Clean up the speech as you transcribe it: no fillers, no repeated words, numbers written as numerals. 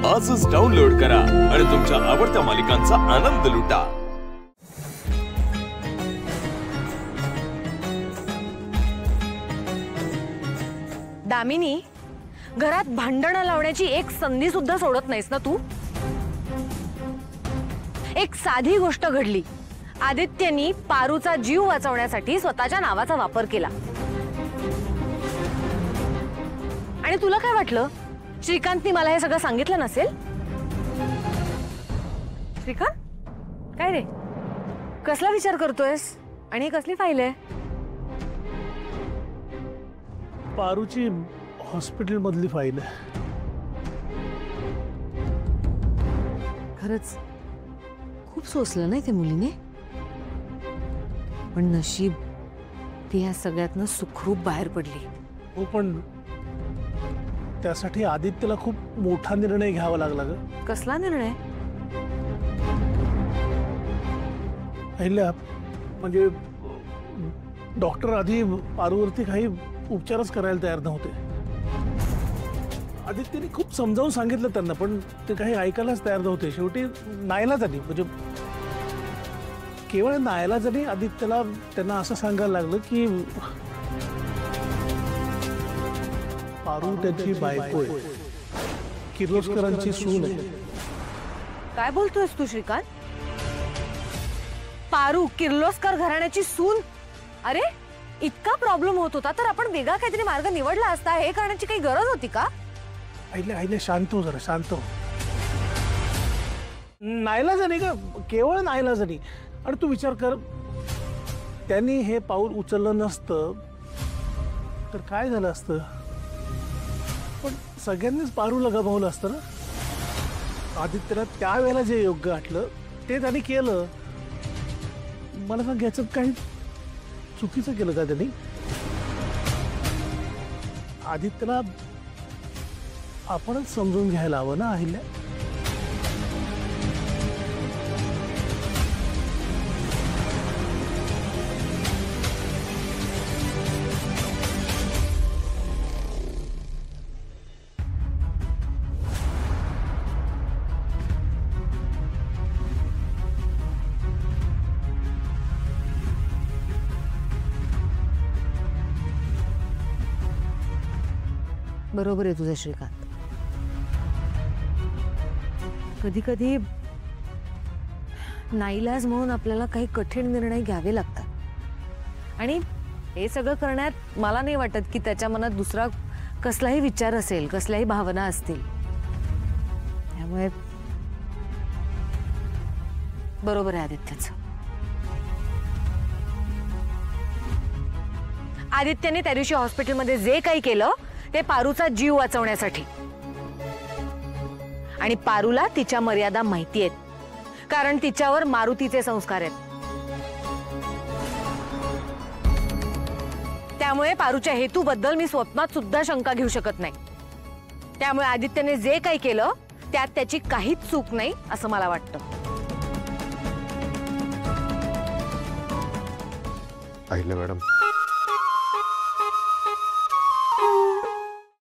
आजच डाउनलोड करा आणि तुमच्या आवडत्या मालिकांचा आनंद लुटा। दामिनी, घरात भांडणं लावण्याची एक संधी सुद्धा सोडत नाहीस ना तू? एक साधी गोष्ट घडली, आदित्यनी पारूचा जीव वाचवण्यासाठी स्वतःच्या नावाचा वापर केला आणि तुला काय वाटलं श्रीकांतनी मला हे सगळं सांगितलं नसेल? श्रीकांत, काय रे, कसला विचार करतोयस आणि कसली फाईल आहे? पारूची हॉस्पिटल मधली फाईल आहे। खरंच खूप सोसलं नाही ते मुलीने, पण नशीब ती या सगळ्यातनं सुखरूप बाहेर पडली। हो, पण त्यासाठी आदित्यला खूप मोठा निर्णय घ्यावा लागला ग। कसला निर्णय? पहिल्या म्हणजे डॉक्टर आधी पारूवरती काही उपचारच करायला तयार नव्हते। आदित्यने खूप समजावून सांगितलं त्यांना, पण ते काही ऐकायलाच तयार नव्हते। शेवटी नाईलाजाने, म्हणजे केवळ नाईलाजाने आदित्यला त्यांना असं सांगायला लागलं की पारू त्याची बायको आहे, किर्लोस्करांची सून आहे। काय बोलतोयस तू श्रीकांत? पारू किर्लोस्कर घराण्याची सून? अरे, इतका प्रॉब्लेम होत होता तर आपण वेगळा काहीतरी मार्ग निवडला असता। हे करण्याची काही गरज होती का? आईले शांत हो, जरा शांत हो। नाईलाजाने का, केवळ नाईलाजाने। आणि तू विचार कर, त्यांनी हे पाऊल उचललं नसतं तर काय झालं असतं? पण सगळ्यांनीच पारूला गमावलं असतं ना। आदित्यला त्यावेळेला जे योग्य वाटलं ते त्यांनी केलं। मला सांग, याच्यात काही चुकीचं केलं का त्यांनी? आदित्यला आपणच समजून घ्यायला हवं ना अहिल्या। बरोबर आहे तुझं श्रीकांत। कधी कधी नाईलाज म्हणून आपल्याला काही कठीण निर्णय घ्यावे लागतात आणि हे सगळं करण्यात मला नाही वाटत की त्याच्या मनात दुसरा कसलाही विचार असेल, कसल्याही भावना असतील। त्यामुळे बरोबर आहे आदित्यचं। आदित्यने त्या दिवशी हॉस्पिटलमध्ये जे काही केलं ते पारूचा जीव वाचवण्यासाठी, आणि पारूला तिच्या मर्यादा माहिती आहेत, कारण तिच्यावर मारुतीचे संस्कार आहेत। त्यामुळे पारूच्या हेतूबद्दल मी स्वप्नात सुद्धा शंका घेऊ शकत नाही। त्यामुळे आदित्यने जे काही केलं त्यात त्याची काहीच चूक नाही असं मला वाटतं। अहिल्या मॅडम,